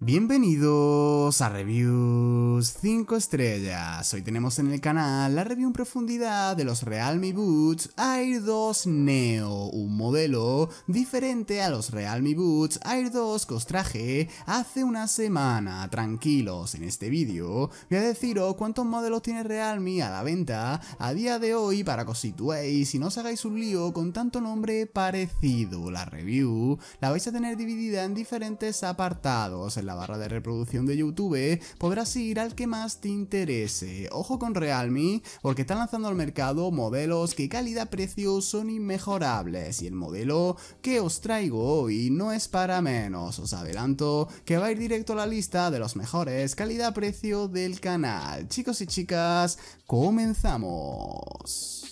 Bienvenidos a Reviews 5 estrellas. Hoy tenemos en el canal la review en profundidad de los Realme Buds Air 2 Neo, un modelo diferente a los Realme Buds Air 2 que os traje hace una semana. Tranquilos, en este vídeo voy a deciros cuántos modelos tiene Realme a la venta a día de hoy para que os situéis y no os hagáis un lío con tanto nombre parecido. La review la vais a tener dividida en diferentes apartados. En la barra de reproducción de YouTube podrás ir al que más te interese. Ojo con Realme, porque están lanzando al mercado modelos que calidad-precio son inmejorables, y el modelo que os traigo hoy no es para menos. Os adelanto que va a ir directo a la lista de los mejores calidad-precio del canal. Chicos y chicas, comenzamos.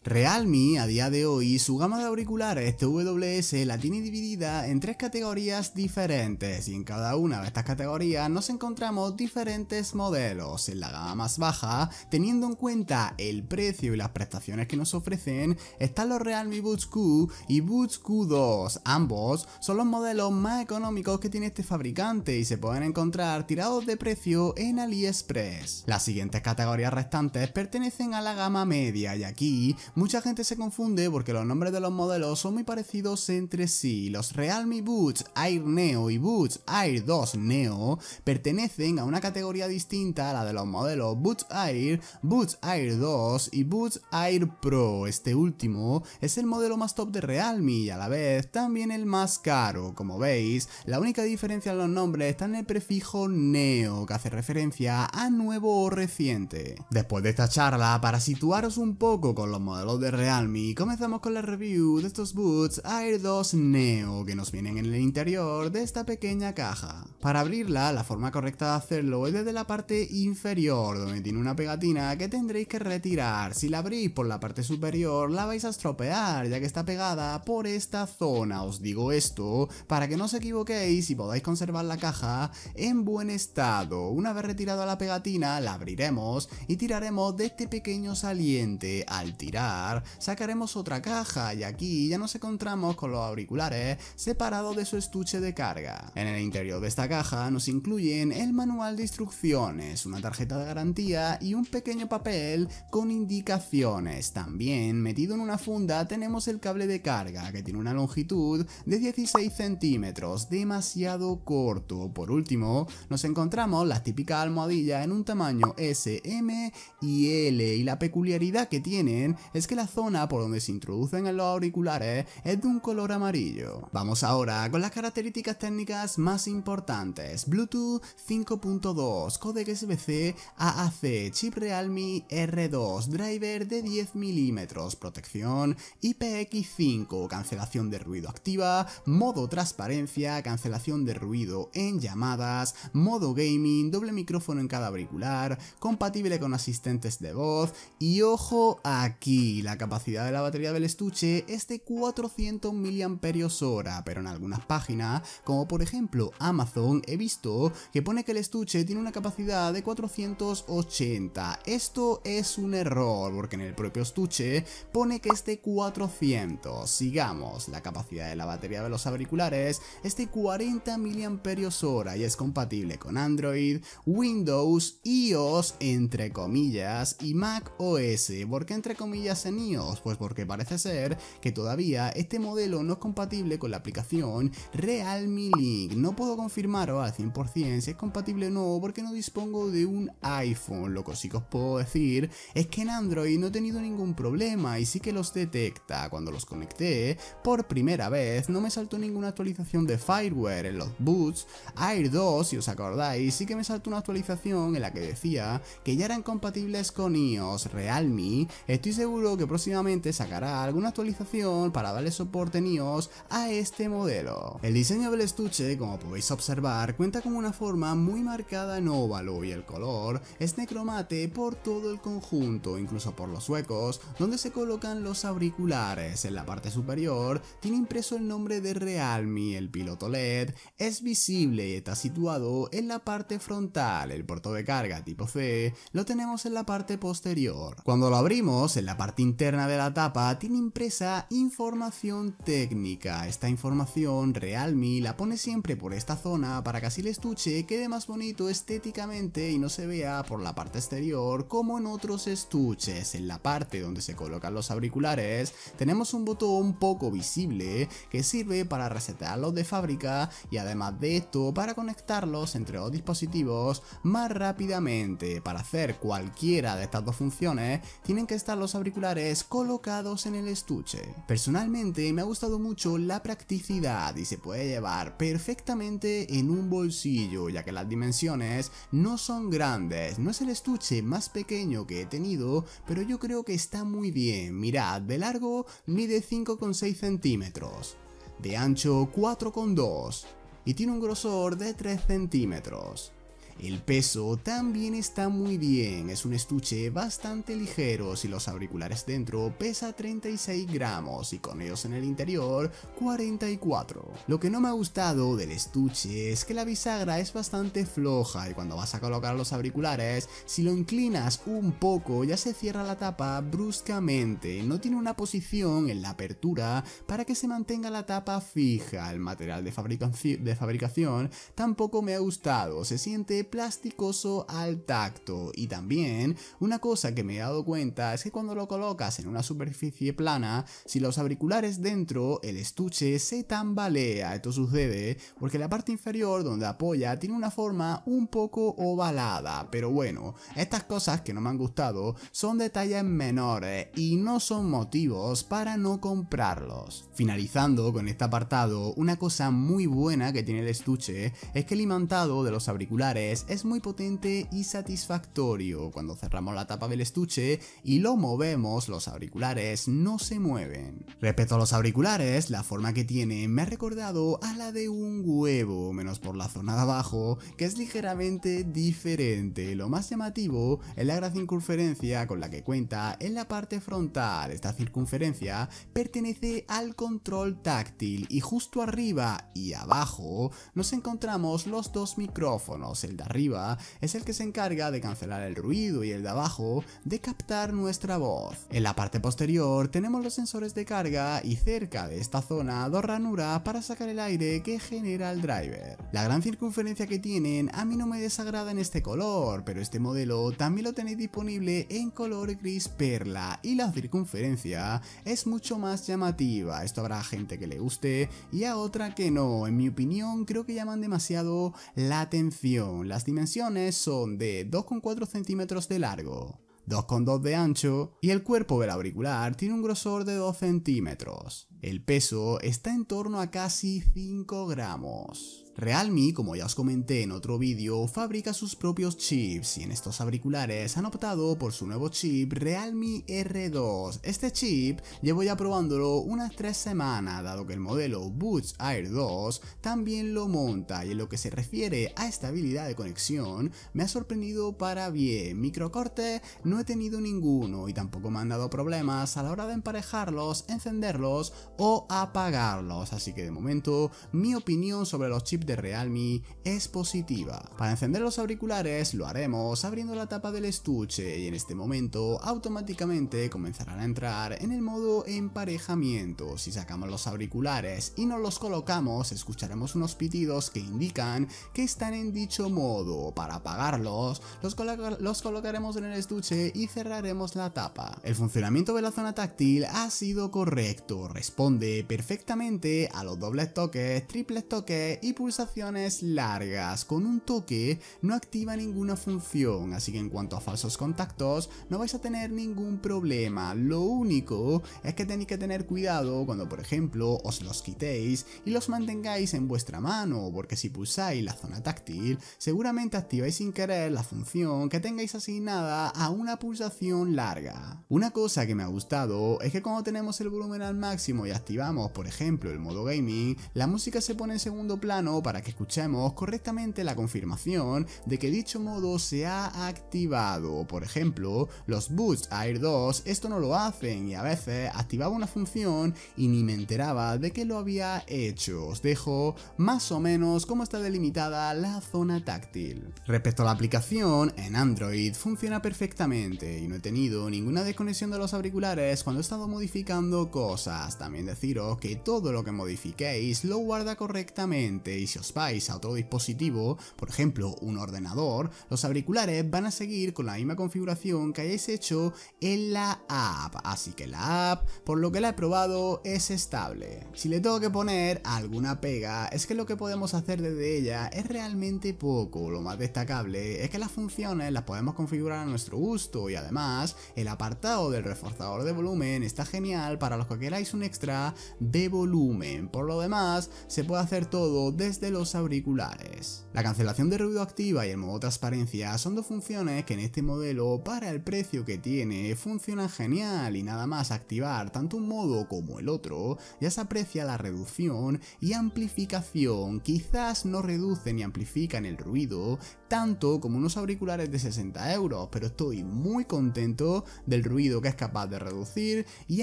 Realme a día de hoy su gama de auriculares TWS la tiene dividida en tres categorías diferentes, y en cada una de estas categorías nos encontramos diferentes modelos. En la gama más baja, teniendo en cuenta el precio y las prestaciones que nos ofrecen, están los Realme Buds Q y Buds Q2. Ambos son los modelos más económicos que tiene este fabricante y se pueden encontrar tirados de precio en AliExpress. Las siguientes categorías restantes pertenecen a la gama media, y aquí mucha gente se confunde porque los nombres de los modelos son muy parecidos entre sí. Los Realme Buds Air Neo y Buds Air 2 Neo pertenecen a una categoría distinta a la de los modelos Buds Air 2 y Buds Air Pro. Este último es el modelo más top de Realme y a la vez también el más caro. Como veis, la única diferencia en los nombres está en el prefijo Neo, que hace referencia a nuevo o reciente. Después de esta charla, para situaros un poco con los modelos de Realme, comenzamos con la review de estos Buds Air 2 Neo, que nos vienen en el interior de esta pequeña caja. Para abrirla, la forma correcta de hacerlo es desde la parte inferior, donde tiene una pegatina que tendréis que retirar. Si la abrís por la parte superior, la vais a estropear, ya que está pegada por esta zona. Os digo esto para que no os equivoquéis y podáis conservar la caja en buen estado. Una vez retirada la pegatina, la abriremos y tiraremos de este pequeño saliente. Al tirar, sacaremos otra caja, y aquí ya nos encontramos con los auriculares separados de su estuche de carga. En el interior de esta caja nos incluyen el manual de instrucciones, una tarjeta de garantía y un pequeño papel con indicaciones. También metido en una funda tenemos el cable de carga, que tiene una longitud de 16 centímetros, demasiado corto. Por último, nos encontramos las típicas almohadillas en un tamaño S, M y L, y la peculiaridad que tienen es que la zona por donde se introducen en los auriculares es de un color amarillo. Vamos ahora con las características técnicas más importantes. Bluetooth 5.2, codec SBC AAC, chip Realme R2, driver de 10 mm, protección IPX5, cancelación de ruido activa, modo transparencia, cancelación de ruido en llamadas, modo gaming, doble micrófono en cada auricular, compatible con asistentes de voz, y ojo aquí, la capacidad de la batería del estuche es de 400 mAh, pero en algunas páginas, como por ejemplo Amazon, he visto que pone que el estuche tiene una capacidad de 480. Esto es un error, porque en el propio estuche pone que es de 400. Sigamos, la capacidad de la batería de los auriculares es de 40 mAh y es compatible con Android, Windows, iOS entre comillas y Mac OS. ¿Por qué entre comillas en iOS? Pues porque parece ser que todavía este modelo no es compatible con la aplicación Realme Link. No puedo confirmaros al 100% si es compatible o no, porque no dispongo de un iPhone. Lo que sí que os puedo decir es que en Android no he tenido ningún problema y sí que los detecta. Cuando los conecté por primera vez no me saltó ninguna actualización de firmware. En los Buds Air 2, si os acordáis, sí que me saltó una actualización en la que decía que ya eran compatibles con iOS. Realme, estoy seguro que próximamente sacará alguna actualización para darle soporte en iOS a este modelo. El diseño del estuche, como podéis observar, cuenta con una forma muy marcada en óvalo, y el color es necromate por todo el conjunto, incluso por los huecos donde se colocan los auriculares. En la parte superior tiene impreso el nombre de Realme, el piloto LED es visible y está situado en la parte frontal. El puerto de carga tipo C lo tenemos en la parte posterior. Cuando lo abrimos, en la parte parte interna de la tapa tiene impresa información técnica. Esta información Realme la pone siempre por esta zona para que así el estuche quede más bonito estéticamente y no se vea por la parte exterior como en otros estuches. En la parte donde se colocan los auriculares tenemos un botón poco visible que sirve para resetearlos de fábrica y además de esto para conectarlos entre los dispositivos más rápidamente. Para hacer cualquiera de estas dos funciones tienen que estar los auriculares colocados en el estuche. Personalmente me ha gustado mucho la practicidad y se puede llevar perfectamente en un bolsillo, ya que las dimensiones no son grandes. No es el estuche más pequeño que he tenido, pero yo creo que está muy bien. Mirad, de largo mide 5,6 centímetros, de ancho 4,2 y tiene un grosor de 3 centímetros. El peso también está muy bien, es un estuche bastante ligero. Si los auriculares dentro pesa 36 gramos y con ellos en el interior 44. Lo que no me ha gustado del estuche es que la bisagra es bastante floja y cuando vas a colocar los auriculares, si lo inclinas un poco ya se cierra la tapa bruscamente. No tiene una posición en la apertura para que se mantenga la tapa fija. El material de fabricación tampoco me ha gustado, se siente plasticoso al tacto. Y también una cosa que me he dado cuenta es que cuando lo colocas en una superficie plana, si los auriculares dentro, el estuche se tambalea. Esto sucede porque la parte inferior donde apoya tiene una forma un poco ovalada, pero bueno, estas cosas que no me han gustado son detalles menores y no son motivos para no comprarlos. Finalizando con este apartado, una cosa muy buena que tiene el estuche es que el imantado de los auriculares es muy potente y satisfactorio. Cuando cerramos la tapa del estuche y lo movemos, los auriculares no se mueven. Respecto a los auriculares, la forma que tienen me ha recordado a la de un huevo, menos por la zona de abajo, que es ligeramente diferente. Lo más llamativo es la gran circunferencia con la que cuenta en la parte frontal. Esta circunferencia pertenece al control táctil y justo arriba y abajo nos encontramos los dos micrófonos. El de arriba es el que se encarga de cancelar el ruido y el de abajo de captar nuestra voz. En la parte posterior tenemos los sensores de carga y cerca de esta zona dos ranuras para sacar el aire que genera el driver. La gran circunferencia que tienen a mí no me desagrada en este color, pero este modelo también lo tenéis disponible en color gris perla y la circunferencia es mucho más llamativa. Esto habrá gente que le guste y a otra que no. En mi opinión creo que llaman demasiado la atención. Las dimensiones son de 2,4 centímetros de largo, 2,2 de ancho y el cuerpo del auricular tiene un grosor de 2 centímetros. El peso está en torno a casi 5 gramos. Realme, como ya os comenté en otro vídeo, fabrica sus propios chips y en estos auriculares han optado por su nuevo chip Realme R2. Este chip llevo ya probándolo unas 3 semanas, dado que el modelo Buds Air 2 también lo monta, y en lo que se refiere a estabilidad de conexión me ha sorprendido para bien. Microcortes no he tenido ninguno y tampoco me han dado problemas a la hora de emparejarlos, encenderlos o apagarlos, así que de momento mi opinión sobre los chips de Realme es positiva. Para encender los auriculares lo haremos abriendo la tapa del estuche y en este momento automáticamente comenzarán a entrar en el modo emparejamiento. Si sacamos los auriculares y nos los colocamos, escucharemos unos pitidos que indican que están en dicho modo. Para apagarlos, los colocaremos en el estuche y cerraremos la tapa. El funcionamiento de la zona táctil ha sido correcto, responde perfectamente a los dobles toques, triples toques y pulsaciones largas. Con un toque no activa ninguna función, así que en cuanto a falsos contactos no vais a tener ningún problema. Lo único es que tenéis que tener cuidado cuando por ejemplo os los quitéis y los mantengáis en vuestra mano, porque si pulsáis la zona táctil seguramente activáis sin querer la función que tengáis asignada a una pulsación larga. Una cosa que me ha gustado es que cuando tenemos el volumen al máximo y activamos por ejemplo el modo gaming, la música se pone en segundo plano micrófono para que escuchemos correctamente la confirmación de que dicho modo se ha activado. Por ejemplo, los Boost Air 2 esto no lo hacen y a veces activaba una función y ni me enteraba de que lo había hecho. Os dejo más o menos cómo está delimitada la zona táctil. Respecto a la aplicación, en Android funciona perfectamente y no he tenido ninguna desconexión de los auriculares cuando he estado modificando cosas. También deciros que todo lo que modifiquéis lo guarda correctamente y si os vais a otro dispositivo, por ejemplo un ordenador, los auriculares van a seguir con la misma configuración que hayáis hecho en la app, así que la app, por lo que la he probado, es estable. Si le tengo que poner alguna pega, es que lo que podemos hacer desde ella es realmente poco. Lo más destacable es que las funciones las podemos configurar a nuestro gusto y además el apartado del reforzador de volumen está genial para los que queráis un extra de volumen. Por lo demás, se puede hacer todo desde los auriculares. La cancelación de ruido activa y el modo transparencia son dos funciones que en este modelo, para el precio que tiene, funcionan genial y nada más activar tanto un modo como el otro, ya se aprecia la reducción y amplificación. Quizás no reducen ni amplifican el ruido tanto como unos auriculares de 60 €, pero estoy muy contento del ruido que es capaz de reducir y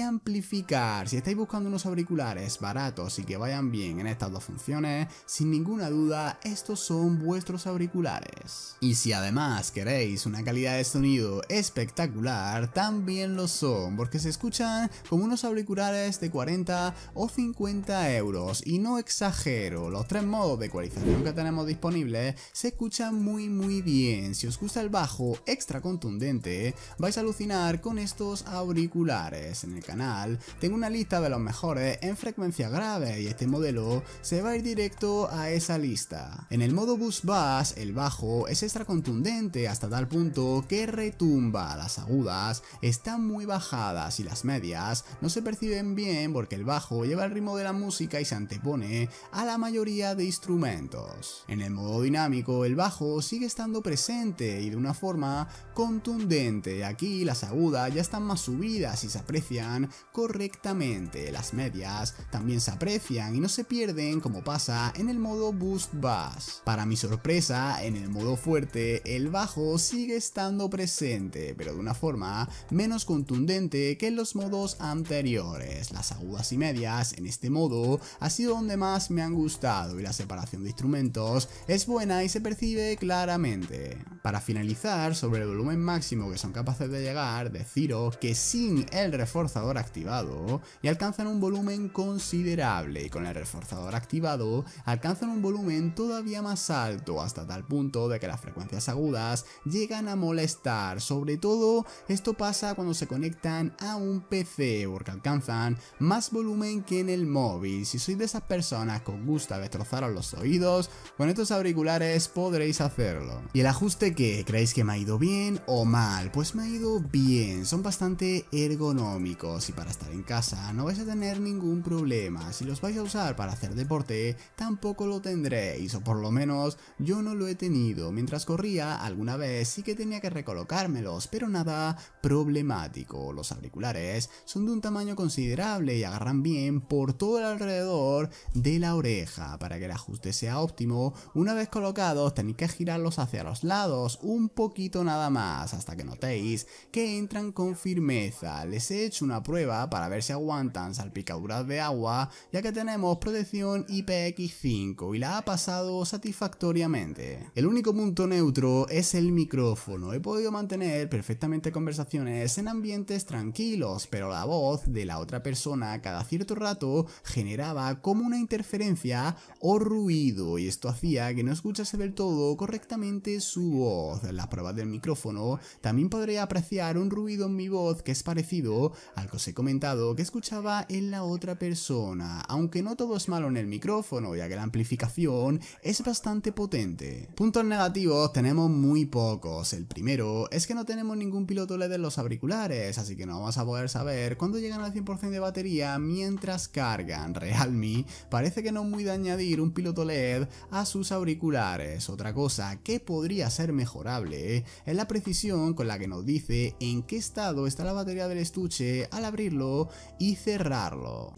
amplificar. Si estáis buscando unos auriculares baratos y que vayan bien en estas dos funciones, sin ninguna duda estos son vuestros auriculares. Y si además queréis una calidad de sonido espectacular, también lo son, porque se escuchan como unos auriculares de 40 o 50 € y no exagero, los tres modos de ecualización que tenemos disponibles se escuchan muy bien. Si os gusta el bajo extra contundente, vais a alucinar con estos auriculares. En el canal tengo una lista de los mejores en frecuencia grave y este modelo se va a ir directo a esa lista. En el modo Boost Bass, el bajo es extra contundente hasta tal punto que retumba. Las agudas están muy bajadas y las medias no se perciben bien porque el bajo lleva el ritmo de la música y se antepone a la mayoría de instrumentos. En el modo dinámico, el bajo sigue estando presente y de una forma contundente. Aquí las agudas ya están más subidas y se aprecian correctamente. Las medias también se aprecian y no se pierden como pasa en el modo Boost Bass. Para mi sorpresa, en el modo fuerte el bajo sigue estando presente, pero de una forma menos contundente que en los modos anteriores. Las agudas y medias en este modo ha sido donde más me han gustado y la separación de instrumentos es buena y se percibe claramente. Para finalizar, sobre el volumen máximo que son capaces de llegar, deciros que sin el reforzador activado ya alcanzan un volumen considerable y con el reforzador activado alcanzan un volumen todavía más alto, hasta tal punto de que las frecuencias agudas llegan a molestar. Sobre todo esto pasa cuando se conectan a un PC porque alcanzan más volumen que en el móvil. Si sois de esas personas que os gusta destrozaros los oídos, con estos auriculares podréis hacerlo. ¿Y el ajuste qué? ¿Creéis que me ha ido bien o mal? Pues me ha ido bien, son bastante ergonómicos y para estar en casa no vais a tener ningún problema. Si los vais a usar para hacer deporte tampoco lo tendréis, o por lo menos yo no lo he tenido. Mientras corría alguna vez sí que tenía que recolocármelos, pero nada problemático. Los auriculares son de un tamaño considerable y agarran bien por todo el alrededor de la oreja. Para que el ajuste sea óptimo, una vez colocados tenéis que girarlos hacia los lados un poquito nada más hasta que notéis que entran con firmeza. Les he hecho una prueba para ver si aguantan salpicaduras de agua, ya que tenemos protección IPX5 y la ha pasado satisfactoriamente. El único punto neutro es el micrófono. He podido mantener perfectamente conversaciones en ambientes tranquilos, pero la voz de la otra persona cada cierto rato generaba como una interferencia o ruido y esto hacía que no escuchase del todo correctamente su voz. En las pruebas del micrófono también podré apreciar un ruido en mi voz que es parecido al que os he comentado que escuchaba en la otra persona, aunque no todo es malo en el micrófono ya que la amplificación es bastante potente. Puntos negativos tenemos muy pocos. El primero es que no tenemos ningún piloto LED en los auriculares, así que no vamos a poder saber cuándo llegan al 100% de batería mientras cargan. Realme parece que no es muy de añadir un piloto LED a sus auriculares. Otra cosa que podría ser mejorable es la precisión con la que nos dice en qué estado está la batería del estuche al abrirlo y cerrarlo.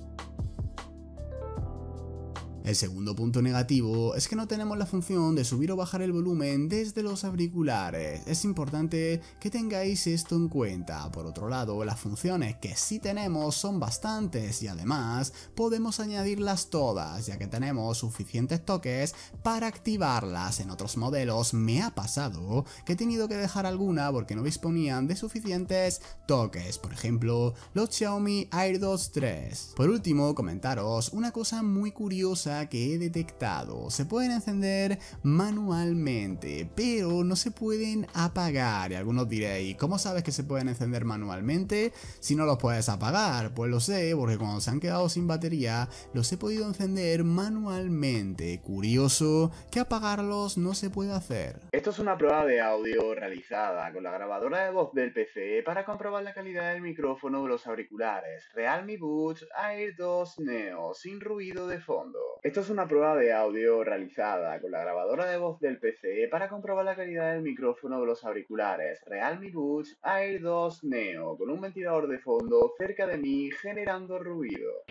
El segundo punto negativo es que no tenemos la función de subir o bajar el volumen desde los auriculares. Es importante que tengáis esto en cuenta. Por otro lado, las funciones que sí tenemos son bastantes y además podemos añadirlas todas, ya que tenemos suficientes toques para activarlas. En otros modelos me ha pasado que he tenido que dejar alguna porque no disponían de suficientes toques, por ejemplo los Xiaomi AirDots 3. Por último, comentaros una cosa muy curiosa que he detectado. Se pueden encender manualmente, pero no se pueden apagar. Y algunos diréis, ¿cómo sabes que se pueden encender manualmente si no los puedes apagar? Pues lo sé, porque cuando se han quedado sin batería, los he podido encender manualmente. Curioso que apagarlos no se puede hacer. Esto es una prueba de audio realizada con la grabadora de voz del PC para comprobar la calidad del micrófono de los auriculares Realme Buds Air 2 Neo sin ruido de fondo. Esto es una prueba de audio realizada con la grabadora de voz del PC para comprobar la calidad del micrófono de los auriculares Realme Buds Air 2 Neo con un ventilador de fondo cerca de mí generando ruido.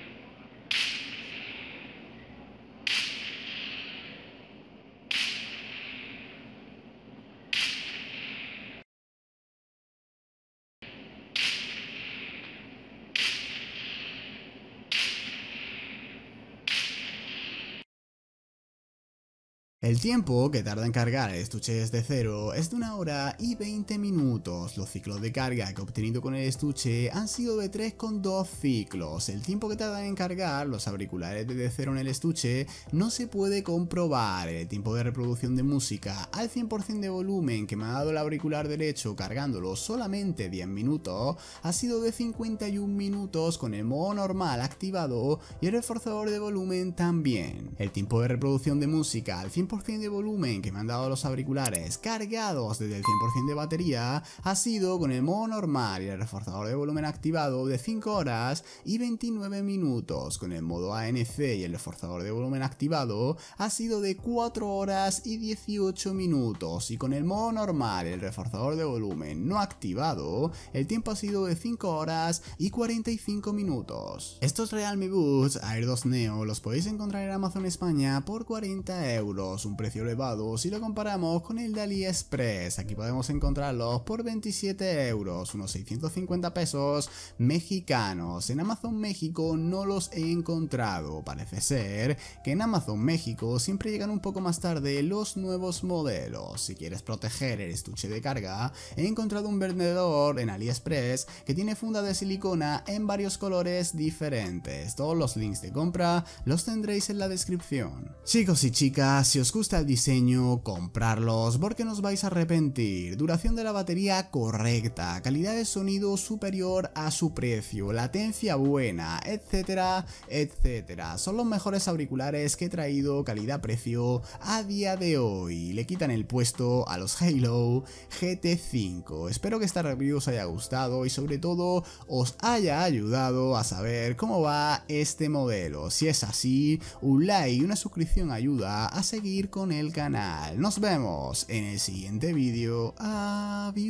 El tiempo que tarda en cargar el estuche desde cero es de 1 hora y 20 minutos. Los ciclos de carga que he obtenido con el estuche han sido de 3,2 ciclos. El tiempo que tardan en cargar los auriculares desde cero en el estuche no se puede comprobar. El tiempo de reproducción de música al 100% de volumen que me ha dado el auricular derecho cargándolo solamente 10 minutos ha sido de 51 minutos con el modo normal activado y el reforzador de volumen también. El tiempo de reproducción de música al 100% de volumen que me han dado los auriculares cargados desde el 100% de batería ha sido con el modo normal y el reforzador de volumen activado de 5 horas y 29 minutos. Con el modo ANC y el reforzador de volumen activado ha sido de 4 horas y 18 minutos y con el modo normal y el reforzador de volumen no activado el tiempo ha sido de 5 horas y 45 minutos. Estos Realme Buds Air 2 Neo los podéis encontrar en Amazon España por 40 euros, un precio elevado si lo comparamos con el de AliExpress. Aquí podemos encontrarlos por 27 euros, unos 650 pesos mexicanos. En Amazon México no los he encontrado. Parece ser que en Amazon México siempre llegan un poco más tarde los nuevos modelos. Si quieres proteger el estuche de carga, he encontrado un vendedor en AliExpress que tiene funda de silicona en varios colores diferentes. Todos los links de compra los tendréis en la descripción. Chicos y chicas, si os gusta el diseño, comprarlos porque no os vais a arrepentir. Duración de la batería correcta, calidad de sonido superior a su precio, latencia buena, etcétera, etcétera. Son los mejores auriculares que he traído calidad-precio a día de hoy. Le quitan el puesto a los Halo GT5. Espero que esta review os haya gustado y sobre todo os haya ayudado a saber cómo va este modelo. Si es así, un like y una suscripción ayuda a seguir con el canal. Nos vemos en el siguiente vídeo. Adiós.